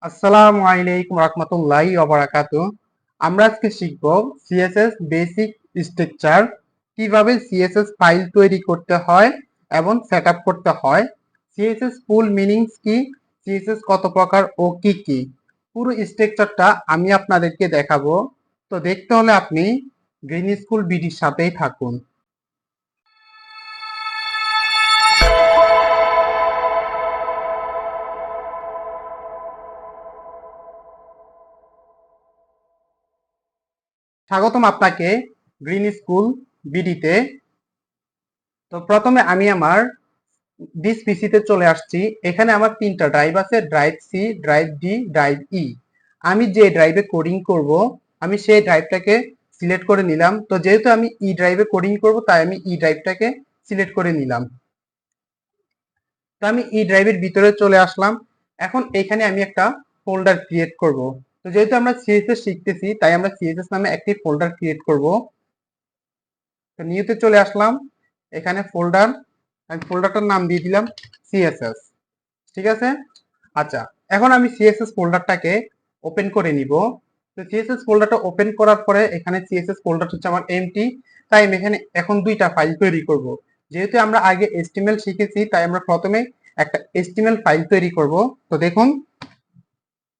আসসালামু আলাইকুম রহমতুল্লাহি ওয়া বারাকাতুহু। আমরা আজকে শিখব সিএসএস বেসিক স্ট্রাকচার, কিভাবে সিএসএস ফাইল তৈরি করতে হয় এবং সেটআপ করতে হয়, সিএসএস ফুল মিনিংস কি, সিএসএস কত প্রকার ও কি কি। পুরো স্ট্রাকচারটা আমি আপনাদেরকে দেখাবো। তো দেখতে হলে আপনি গ্রিন স্কুল বিডির সাথেই থাকুন। স্বাগতম আপনাকে গ্রিন স্কুল বিডিতে। তো প্রথমে আমি আমার দিস পিসিতে চলে আসছি। এখানে আমার তিনটা ড্রাইভ আছে, drive C, drive D, drive E. আমি যে ড্রাইভে কোডিং করব আমি সেই ড্রাইভটাকে সিলেক্ট করে নিলাম। তো যেহেতু আমি ই ড্রাইভে কোডিং করব তাই আমি ই ড্রাইভটাকে সিলেক্ট করে নিলাম। তো আমি ই ড্রাইভের ভিতরে চলে আসলাম। এখন এখানে আমি একটা ফোল্ডার ক্রিয়েট করব। তো যেহেতু আমরা সিএসএস শিখতেছি তাই আমরা সিএসএস নামে একটি ফোল্ডার ক্রিয়েট করব। তো নিউতে চলে আসলাম, এখানে ফোল্ডার, আমি ফোল্ডারটার নাম দিয়ে দিলাম সিএসএস। ঠিক আছে। আচ্ছা, এখন আমি সিএসএস ফোল্ডারটাকে ওপেন করে নিব। তো সিএসএস ফোল্ডারটা ওপেন করার পরে এখানে সিএসএস ফোল্ডার হচ্ছে আমার এমটি, তাই আমি এখানে এখন দুইটা ফাইল তৈরি করব। যেহেতু আমরা আগে এচটিএমএল শিখেছি তাই আমরা প্রথমে একটা এচটিএমএল ফাইল তৈরি করব। তো দেখুন,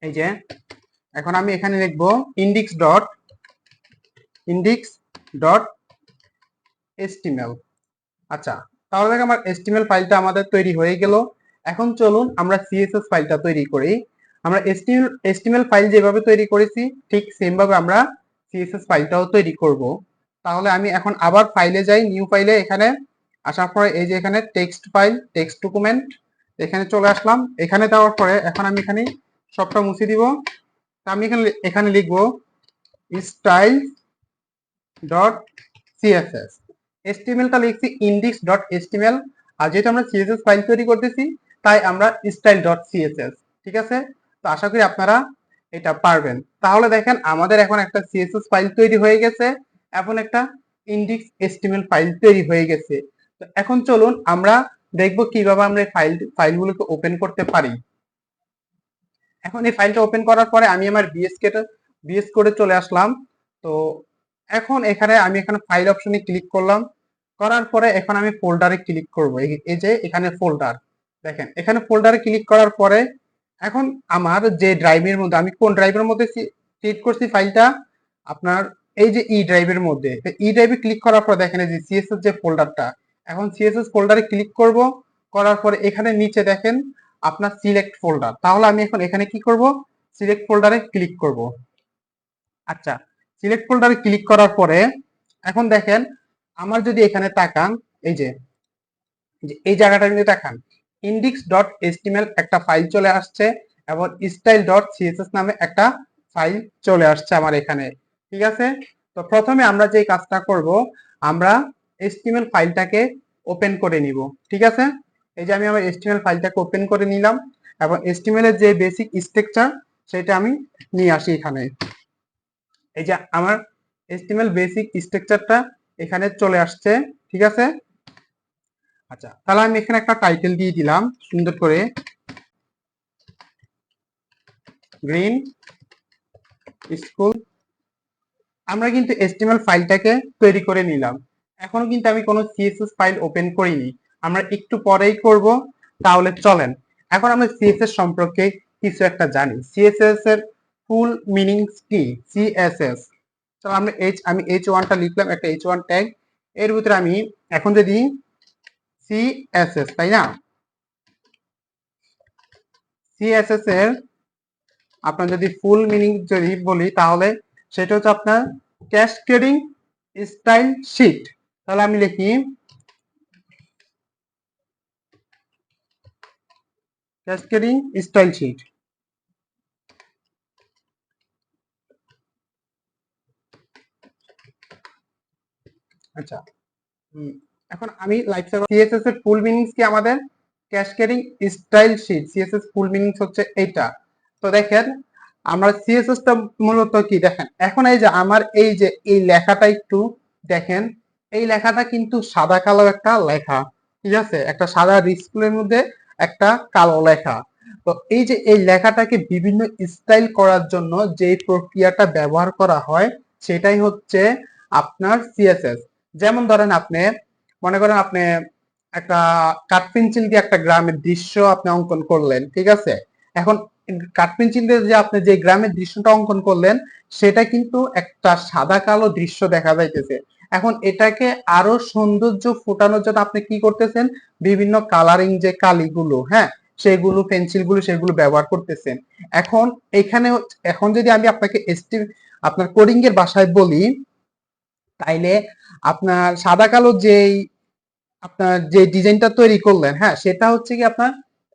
এই যে এখন আমি এখানে লিখব index.html। আচ্ছা, তাহলে দেখো আমার HTML ফাইলটা আমাদের তৈরি হয়ে গেল। এখন চলুন আমরা CSS ফাইলটা তৈরি করি। আমরা HTML ফাইল যেভাবে তৈরি করেছি ঠিক সেম ভাবে আমরা CSS ফাইলটাও তৈরি করব। তাহলে আমি এখন আবার ফাইলে যাই, নিউ ফাইলে। এখানে আসার পরে এই যে এখানে টেক্সট ফাইল, টেক্সট ডকুমেন্ট, এখানে চলে আসলাম। এখানে দেওয়ার পরে এখন আমি এখানে সবটা মুছে দিব। আমি এখানে এখানে লিখবো স্টাইল ডট সিএসএস। HTML টা লিখছি index.html, আর যেহেতু আমরা CSS ফাইল তৈরি করতেছি তাই আমরা style.css। ঠিক আছে। তো আশা করি আপনারা এটা পারবেন। তাহলে দেখেন আমাদের এখন একটা CSS ফাইল তৈরি হয়ে গেছে, এখন একটা index.html ফাইল তৈরি হয়ে গেছে। তো এখন চলুন আমরা দেখব কিভাবে আমরা এই ফাইলগুলোকে ওপেন করতে পারি। এখন এই ফাইলটা ওপেন করার পরে আমি আমার বিএস কোডে চলে আসলাম। তো এখন এখানে আমি এখানে ফাইল অপশনে ক্লিক করলাম, করার পরে এখন আমি ফোল্ডারে ক্লিক করব। এই যে এখানে ফোল্ডার, দেখেন এখানে ফোল্ডারে ক্লিক করার পরে এখন আমার যে ড্রাইভের মধ্যে, আমি কোন ড্রাইভের মধ্যে সেট করছি ফাইলটা, আপনার এই যে ই ড্রাইভের মধ্যে। ই ড্রাইভে ক্লিক করার পর দেখেন এই যে সিএসএস যে ফোল্ডারটা, এখন সিএসএস ফোল্ডারে ক্লিক করব। করার পরে এখানে নিচে দেখেন আপনার সিলেক্ট ফোল্ডার। তাহলে আমি এখন এখানে কি করব, সিলেক্ট ফোল্ডারে ক্লিক করব। আচ্ছা, সিলেক্ট ফোল্ডারে ক্লিক করার পরে এখন দেখেন আমার যদি এখানে তাকান, এই যে এই জায়গাটা যদি তাকান, index.html একটা ফাইল চলে আসছে এবং style.css নামে একটা ফাইল চলে আসছে আমার এখানে। ঠিক আছে। তো প্রথমে আমরা যে কাজটা করব, আমরা html ফাইলটাকে ওপেন করে নিব। ঠিক আছে। এই যে আমি আমার html ফাইলটাকে ওপেন করে নিলাম এবং html এর যে বেসিক স্ট্রাকচার সেটা আমি নিয়ে আসি এখানে। এই যে আমার HTML বেসিক স্ট্রাকচারটা এখানে চলে আসছে। ঠিক আছে। আচ্ছা, তাহলে আমি এখানে একটা টাইটেল দিয়ে দিলাম সুন্দর করে, গ্রিন স্কুল। আমরা কিন্তু HTML ফাইলটাকে তৈরি করে নিলাম। এখনো কিন্তু আমি কোনো CSS ফাইল ওপেন করিনি, আমরা একটু পরেই করব। তাহলে চলেন এখন আমরা CSS সম্পর্কে কিছু একটা জানি। CSS এর ফুল মিনিংস কি? CSS, চলো আমি H1টা লিখলাম, একটা H1 ট্যাগ। এর ভিতরে আমি এখন যদি CSS, তাই না, CSS এর আপনার যদি ফুল মিনিং যদি বলি তাহলে সেটা হচ্ছে আপনার ক্যাসকেডিং স্টাইল শিট। তাহলে আমি লিখি ক্যাসকেডিং স্টাইল শিট। আচ্ছা, এখন আমি লাইভ সিএসএস এর ফুল মিনিংস কি আমাদের ক্যাসকেডিং স্টাইল শিট। সিএসএস ফুল মিনিংস হচ্ছে এইটা। তো দেখেন আমরা সিএসএস টা মূলত কি দেখেন, এখন এই যে আমার এই যে এই লেখাটা একটু দেখেন, এই লেখাটা কিন্তু সাদা কালো একটা লেখা। ঠিক আছে, একটা সাদা স্কুলের মধ্যে একটা কালো লেখা। তো এই যে এই লেখাটাকে বিভিন্ন স্টাইল করার জন্য যে প্রক্রিয়াটা ব্যবহার করা হয় সেটাই হচ্ছে আপনার সিএসএস। যেমন ধরেন আপনি মনে করেন আপনি একটা কাঠ পেন্সিল দিয়ে একটা গ্রামের দৃশ্য আপনি অঙ্কন করলেন, ঠিক আছে? এখন কাঠ পেন্সিল দিয়ে যে আপনি যে গ্রামের দৃশ্যটা অঙ্কন করলেন সেটা কিন্তু একটা সাদা কালো দৃশ্য দেখা যাইতেছে। এখন এটাকে আরো সৌন্দর্য ফোটানোর জন্য আপনি কি করতেছেন, বিভিন্ন কালারিং যে কালিগুলো, হ্যাঁ, সেগুলো পেন্সিল গুলো সেগুলো ব্যবহার করতেছেন। এখন এখানে এখন যদি আমি আপনাকে আপনার কোডিং এর ভাষায় বলি, তাইলে আপনার সাদা কালো যেই আপনার যে ডিজাইনটা তৈরি করলেন, হ্যাঁ, সেটা হচ্ছে কি আপনার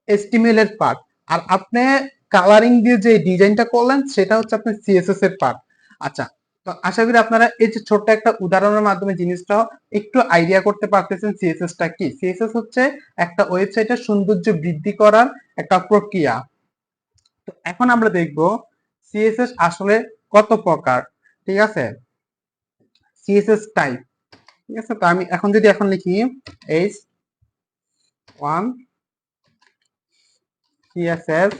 এসটিএমএল এর পার্ট। আর আপনি কালারিং দিয়ে যে ডিজাইনটা করলেন সেটা হচ্ছে আপনার সিএসএস এর পার্ট। আচ্ছা, তো আশা করি আপনারা এই যে ছোট্ট একটা উদাহরণের মাধ্যমে জিনিসটা একটু আইডিয়া করতে পারতেছেন সিএসএস টা কি। সিএসএস হচ্ছে একটা ওয়েবসাইটের সৌন্দর্য বৃদ্ধি করার একটা প্রক্রিয়া। তো এখন আমরা দেখব সিএসএস আসলে কত প্রকার, ঠিক আছে? সিএসএস টাইপ, ঠিক আছে? তো আমি এখন যদি এখন লিখি H1 সিএসএস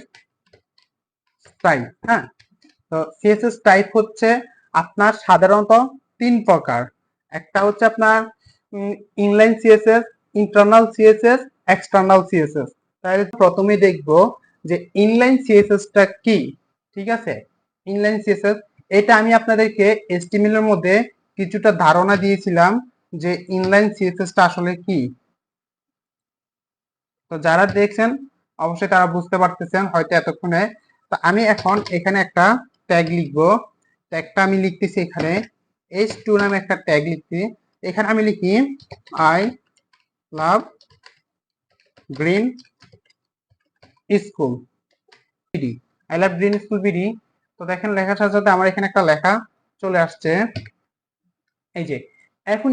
টাইপ, হ্যাঁ, তো সিএসএস টাইপ হচ্ছে আপনার সাধারণত তিন প্রকার। একটা হচ্ছে আপনার inline CSS, internal CSS, external CSS. তাহলে প্রথমে দেখব যে ইনলাইন সিএসএস টা কি, ঠিক আছে? ইনলাইন সিএসএস, এটা আমি আপনাদেরকে এসটিএমএল এর মধ্যে কিছুটা ধারণা দিয়েছিলাম যে ইনলাইন সিএসএস টা আসলে কি। তো যারা দেখছেন অবশ্যই তারা বুঝতে পারতেছেন হয়তো এতক্ষণে। তো আমি এখন এখানে একটা ট্যাগ লিখবো। ট্যাগটা আমি লিখতেছি এখানে H2 নামে একটা ট্যাগ লিখছি। এখানে আমি লিখি I love green school BD, I love green school BD. তো দেখেন লেখার সাথে সাথে আমার এখানে একটা লেখা চলে আসছে। এই যে এখন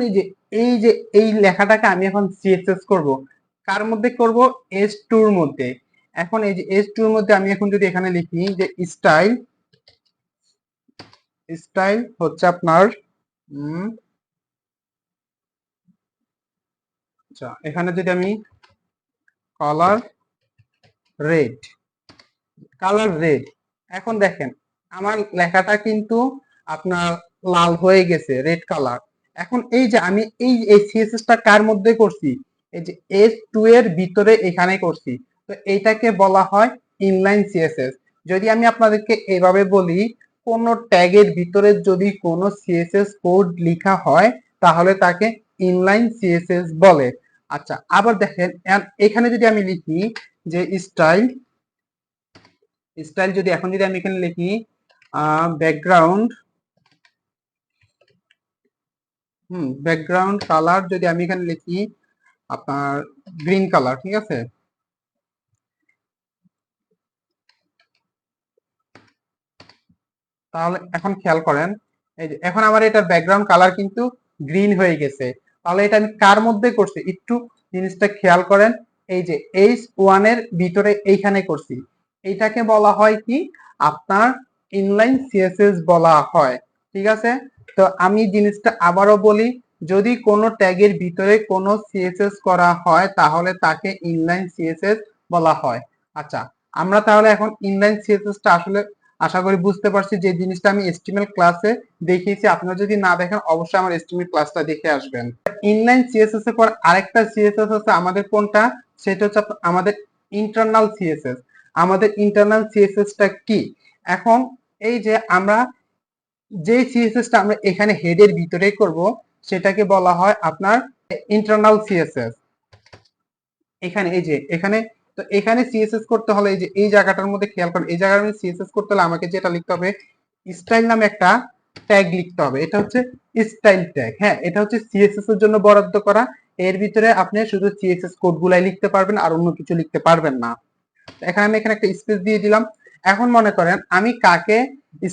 এই যে এই লেখাটাকে আমি এখন সিএসএস করব। কার মধ্যে করব? H2 এর মধ্যে। এখন এই যে H2 এর মধ্যে আমি এখন যদি এখানে লিখি যে স্টাইল, স্টাইল হচ্ছে আপনার আচ্ছা, এখানে যদি আমি কালার রেড, কালার রেড, এখন দেখেন আমার লেখাটা কিন্তু আপনার লাল হয়ে গেছে, রেড কালার। এখন এই যে আমি এই সিএসএস টা কার মধ্যে করছি? এই যে H2 এর ভিতরে এখানে করছি। তো এইটাকে বলা হয় ইনলাইন সিএসএস। যদি আমি আপনাদেরকে এভাবে বলি, কোন ট্যাগের ভিতরে যদি কোনো সিএসএস কোড লেখা হয় তাহলে তাকে ইনলাইন সিএসএস বলে। আচ্ছা, আবার দেখেন এখানে যদি আমি লিখি যে স্টাইল, স্টাইল যদি এখন যদি আমি এখানে লিখি ব্যাকগ্রাউন্ড, ব্যাকগ্রাউন্ড কালার যদি আমি এখানে লিখি আপনার গ্রিন কালার, ঠিক আছে? তাহলে এখন খেয়াল করেন এই যে এখন আমার এটার ব্যাকগ্রাউন্ড কালার কিন্তু গ্রিন হয়ে গেছে। তাহলে এটা আমি কার মধ্যে করছি একটু জিনিসটা খেয়াল করেন। এই যে H1 এর ভিতরে এইখানে করছি। এইটাকে বলা হয় কি আপনার ইনলাইন সিএসএস বলা হয়, ঠিক আছে? তো আমি জিনিসটা আবারও বলি, যদি কোনো ট্যাগের ভিতরে কোনো সিএসএস করা হয় তাহলে তাকে ইনলাইন সিএসএস বলা হয়। আচ্ছা, আমরা তাহলে এখন ইনলাইন সিএসএস টা আসলে আশা করি বুঝতে পারছি। যে জিনিসটা আমি এসটিএমএল ক্লাসে দেখিয়েছি, আপনারা যদি না দেখেন অবশ্যই আমার এসটিএমএল ক্লাসটা দেখে আসবেন। ইনলাইন সিএসএস এর পর আরেকটা সিএসএস আছে আমাদের, কোনটা? সেটা হচ্ছে আমাদের ইন্টারনাল সিএসএস। আমাদের ইন্টারনাল সিএসএস টা কি? এখন এই যে আমরা যে সিএসএস টা আমরা এখানে হেডের ভিতরে করব সেটাকে বলা হয় আপনার ইন্টারনাল সিএসএস। এখানে এই যে এখানে, তো এখানে সিএসএস করতে হলে এই যে এই জায়গাটার মধ্যে খেয়াল করেন, এই জায়গার মধ্যে সিএসএস করতে হলে আমাকে যেটা লিখতে হবে স্টাইল নামে একটা ট্যাগ লিখতে হবে। এটা হচ্ছে স্টাইল ট্যাগ, হ্যাঁ, এটা হচ্ছে সিএসএস এর জন্য বরাদ্দ করা। এর ভিতরে আপনি শুধু সিএসএস কোড গুলাই লিখতে পারবেন আর অন্য কিছু লিখতে পারবেন না। এখানে আমি এখানে একটা স্পেস দিয়ে দিলাম। এখন মনে করেন আমি কাকে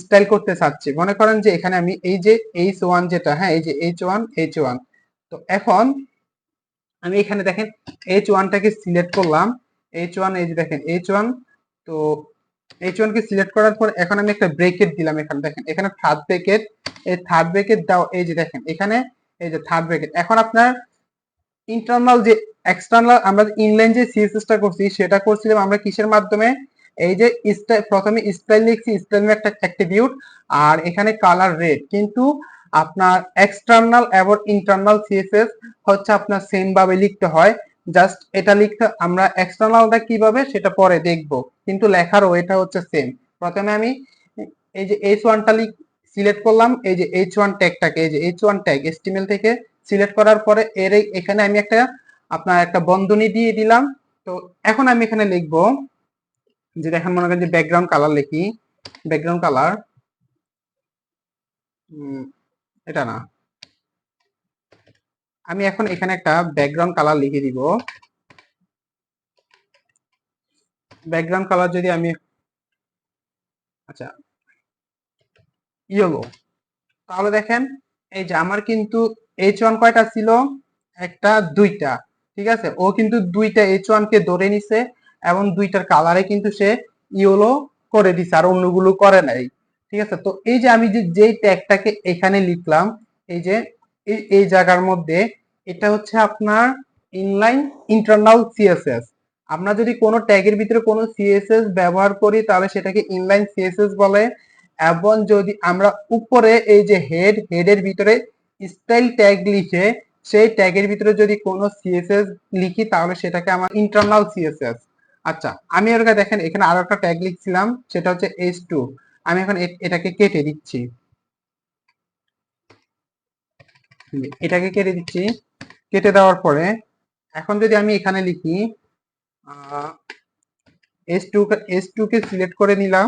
স্টাইল করতে চাচ্ছি, মনে করেন যে এখানে আমি এই যে H1 যেটা, হ্যাঁ, এই যে H1, তো এখন আমি এখানে দেখেন H1 টাকে সিলেক্ট করলাম। H1, এই যে দেখেন H1, তো H1 কে সিলেক্ট করার পর এখন আমি একটা ব্রেকেট দিলাম। এখানে দেখেন এখানে থার্ড ব্রেকেট, এই থার্ড ব্রেকেট দাও, এই যে দেখেন এখানে এই যে থার্ড ব্রেকেট। এখন আপনার ইন্টারনাল যে এক্সটার্নাল আমরা ইনলাইন যে সিএসএস টা করছি সেটা করছিলাম আমরা কিসের মাধ্যমে, এই যে প্রথমে স্টাইল লিখছি, স্টাইল একটা অ্যাট্রিবিউট, আর এখানে কালার রেড। কিন্তু আপনার এক্সটার্নাল এবং ইন্টারনাল সিএসএস হচ্ছে আপনার সেম ভাবে লিখতে হয়। জাস্ট এটা লিখতে আমরা এক্সটার্নালটা কিভাবে সেটা পরে দেখব, কিন্তু লেখার ওয়েটা হচ্ছে সেম। প্রথমে আমি এই যে H1টা সিলেক্ট করলাম, এই যে H1 ট্যাগটাকে, এই যে H1 ট্যাগ HTML থেকে সিলেক্ট করার পরে এখানে আমি আপনার একটা বন্ধনী দিয়ে দিলাম। তো এখন আমি এখানে লিখব যে দেখেন, মনে করেন যে ব্যাকগ্রাউন্ড কালার লিখি, ব্যাকগ্রাউন্ড কালার, এটা না, আমি এখন এখানে একটা ব্যাকগ্রাউন্ড কালার লিখে দিব। ব্যাকগ্রাউন্ড কালার যদি আমি, আচ্ছা, ইয়েলো, তাহলে দেখেন এই যে আমার কিন্তু H1 কয়টা ছিল, একটা দুইটা, ঠিক আছে, ও কিন্তু দুইটা H1 কে ধরে নিছে এবং দুইটার কালারে কিন্তু সে ইয়েলো করে দিছে, আর অন্যগুলো করে নাই, ঠিক আছে। তো এই যে আমি যেই ট্যাগটাকে এখানে লিখলাম, এই যে এই জায়গার মধ্যে, এটা হচ্ছে আপনার ইনলাইন ইন্টারনাল সিএসএস। আমরা যদি কোনো ট্যাগের ভিতরে কোনো সিএসএস ব্যবহার করি তাহলে সেটাকে ইনলাইন সিএসএস বলে। এবং যদি আমরা উপরে এই যে হেডের ভিতরে স্টাইল ট্যাগ লিখে সেই ট্যাগের ভিতরে যদি কোনো সিএসএস লিখি তাহলে সেটাকে আমার ইন্টারনাল সিএসএস। আচ্ছা, আমি এর দেখেন এখানে আরো একটা ট্যাগ লিখছিলাম, সেটা হচ্ছে H2। আমি এখন এটাকে কেটে দিচ্ছি, এটাকে কেটে দিচ্ছি। কেটে দেওয়ার পরে এখন যদি আমি এখানে লিখি H2 কে সিলেক্ট করে নিলাম,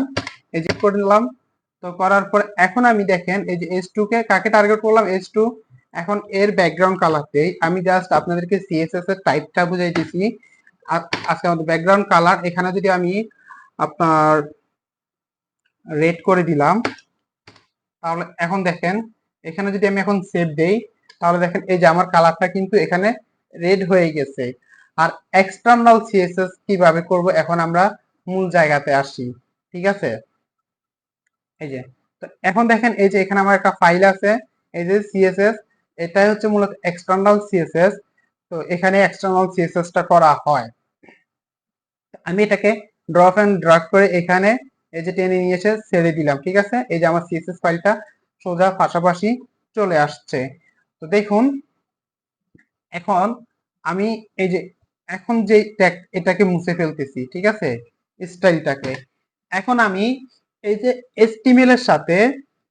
এই যে করে নিলাম। তো করার পর এখন আমি দেখেন এই যে H2 কে কাকে টার্গেট করলাম, H2। এখন এর ব্যাকগ্রাউন্ড কালারতে আমি জাস্ট আপনাদেরকে সিএসএস এর টাইপটা বুঝাইতেছি। আজকে আমাদের ব্যাকগ্রাউন্ড কালার এখানে যদি আমি আপনার রেড করে দিলাম, তাহলে এখন দেখেন এখানে যদি আমি এখন সেভ দেই, তাহলে দেখেন এই যে আমার কালারটা কিন্তু এখানে রেড হয়ে গেছে। আর এক্সটার্নাল সিএসএস কিভাবে করব, এখন আমরা মূল জায়গাতে আসি, ঠিক আছে। এই যে, তো এখন দেখেন এই যে এখানে আমার একটা ফাইল আছে, এই যে সিএসএস, এটাই হচ্ছে মূলত এক্সটার্নাল সিএসএস। তো এখানে এক্সটার্নাল সিএসএস টা করা হয়। আমি এটাকে ড্রপ এন্ড ড্রাগ করে এখানে এই যে টেনে নিয়ে এসে ছেড়ে দিলাম, ঠিক আছে। এই যে আমার সিএসএস ফাইলটা সোজা পাশাপাশি চলে আসছে। তো দেখুন এখন আমি এই যে এখন যে এটাকে মুছে ফেলতেছি, ঠিক আছে, স্টাইলটাকে। এখন আমি এই যে HTML এর সাথে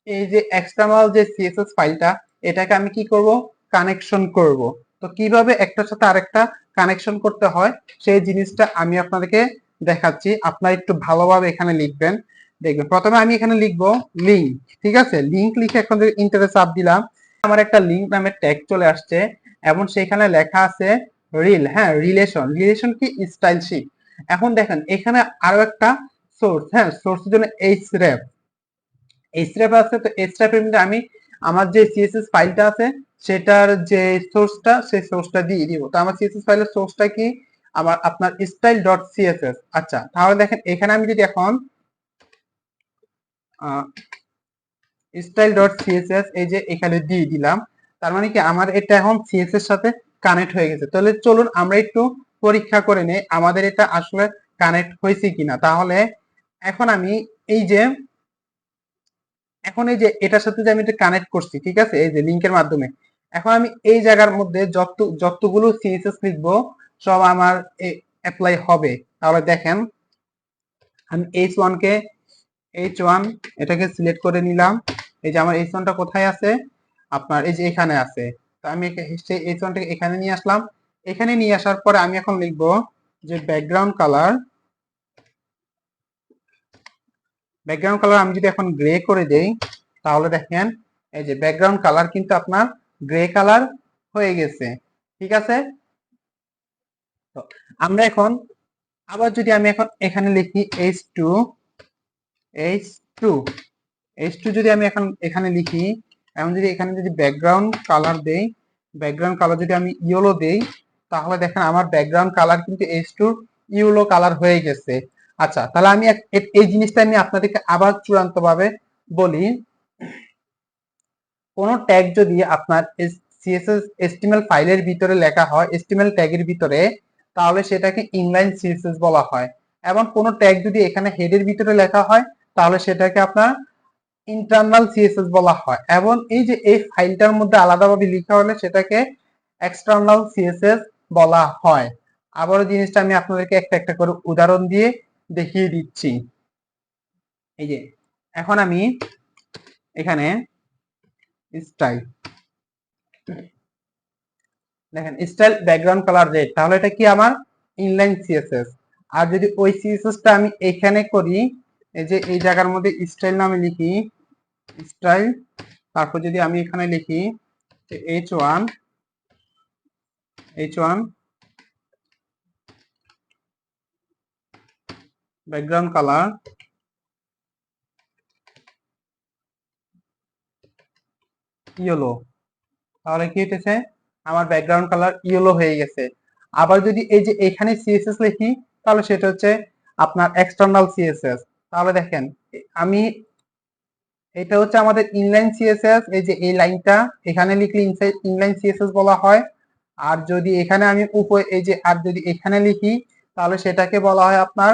এই যে এক্সটার্নাল যে সিএসএস ফাইলটা, এটাকে আমি কি করব, কানেকশন করব। তো কিভাবে একটার সাথে আরেকটা কানেকশন করতে হয় সেই জিনিসটা আমি আপনাদেরকে দেখাচ্ছি। আপনারা একটু ভালোভাবে এখানে লিখবেন, দেখবেন। প্রথমে আমি এখানে লিখবো লিংক, ঠিক আছে। লিংক লিখে এখন ইন্টারে চাপ দিলাম, আমার একটা লিংক নামের ট্যাগ চলে আসছে এবং সেখানে লেখা আছে রিল, হ্যাঁ, রিলেশন। রিলেশন কি, স্টাইল শিট। এখন দেখেন এখানে আরো একটা সোর্স, হ্যাঁ, সোর্সের জন্য এইচরেফ আছে। তো এইচরেফের মধ্যে আমি আমার যে সিএসএস ফাইলটা আছে সেটার যে সোর্সটা, সেই সোর্সটা দিয়ে দিব। তো আমার সিএসএস ফাইলের সোর্সটা কি, আমার আপনার স্টাইল ডট সিএসএস। আচ্ছা, তাহলে দেখেন এখানে আমি যদি এখন স্টাইল ডট সিএসএস এই যে এখানে দিয়ে দিলাম, তার মানে কি আমার এটা এখন সিএসএস সাথে কানেক্ট হয়ে গেছে। তাহলে চলুন আমরা একটু পরীক্ষা করে নেই আমাদের এটা আসলে কানেক্ট হয়েছে কিনা। তাহলে এখন আমি এই যে এটার সাথে যে আমি এটা কানেক্ট করছি, ঠিক আছে, এই যে লিংকের মাধ্যমে। এখন আমি এই জায়গার মধ্যে যতগুলো সিএসএস লিখবো সব আমার অ্যাপ্লাই হবে। তাহলে দেখেন আমি H1 এটাকে সিলেক্ট করে নিলাম। এই যে আমার H1টা কোথায় আছে, আপনার এই যে এখানে আছে। তো আমি সেই H1টাকে এখানে নিয়ে আসলাম। এখানে নিয়ে আসার পরে আমি এখন লিখবো যে ব্যাকগ্রাউন্ড কালার, আমি যদি এখন গ্রে করে দেই, তাহলে দেখেন এই যে ব্যাকগ্রাউন্ড কালার কিন্তু আপনার গ্রে কালার হয়ে গেছে, ঠিক আছে। তো আমরা এখন আবার যদি আমি এখন এখানে লিখি H2 H2 H2 যদি আমি এখন এখানে লিখি, এখন যদি এখানে যদি ব্যাকগ্রাউন্ড কালার দেই, ব্যাকগ্রাউন্ড কালার যদি আমি ইয়েলো দেই, তাহলে দেখেন আমার ব্যাকগ্রাউন্ড কালার কিন্তু H2 ইয়েলো কালার হয়ে গেছে। আচ্ছা, তাহলে আমি এই জিনিসটা আমি আপনাদেরকে আবার চূড়ান্ত ভাবে বলি। কোন ট্যাগ যদি আপনার সিএসএস এচটিএমএল ফাইলের ভিতরে লেখা হয়, এচটিএমএল ট্যাগের ভিতরে, তাহলে সেটাকে ইনলাইন সিএসএস বলা হয়। এবং কোনো ট্যাগ যদি এখানে হেডের ভিতরে লেখা হয় তাহলে সেটাকে আপনার ইন্টারনাল সিএসএস বলা হয়। এবং এই যে এই ফাইলটার মধ্যে আলাদাভাবে লেখা হলে সেটাকে এক্সটার্নাল সিএসএস বলা হয়। আবারও জিনিসটা আমি আপনাদেরকে একটা একটা করে উদাহরণ দিয়ে দেখিয়ে দিচ্ছি। এই যে এখন আমি এখানে স্টাইল, দেখেন স্টাইল ব্যাকগ্রাউন্ড কালার রেড, তাহলে এটা কি আমার ইনলাইন সিএসএস। আর যদি ওই সিএসএসটা আমি এখানে করি, এই যে এই জায়গার মধ্যে স্টাইল নামে লিখি স্টাইল, তারপর যদি আমি এখানে লিখি H1 ব্যাকগ্রাউন্ড কালার ইয়েলো, তাহলে কি হইতেছে আমার ব্যাকগ্রাউন্ড কালার ইয়েলো হয়ে গেছে। আবার যদি এই যে এখানে সিএসএস লিখি তাহলে সেটা হচ্ছে আপনার এক্সটার্নাল সিএসএস। তাহলে দেখেন আমি, এটা হচ্ছে আমাদের ইনলাইন সিএসএস, এই যে এই লাইনটা এখানে লিখলে ইনলাইন সিএসএস বলা হয়। আর যদি এখানে আমি উপরে এই যে আর যদি এখানে লিখি তাহলে সেটাকে বলা হয় আপনার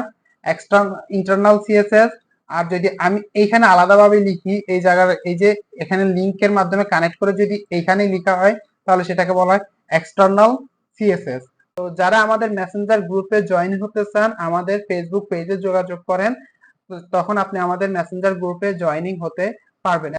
ইন্টারনাল সিএসএস। আর যদি আমি এইখানে আলাদাভাবে লিখি এই জায়গার এই যে এখানে লিংকের মাধ্যমে কানেক্ট করে যদি এইখানে লেখা হয় তাহলে সেটাকে বলা হয় এক্সটার্নাল সিএসএস। তো যারা আমাদের মেসেঞ্জার গ্রুপে জয়েন হতে চান আমাদের ফেসবুক পেজে যোগাযোগ করেন, তখন আপনি আমাদের মেসেঞ্জার গ্রুপে জয়েনিং হতে পারবেন।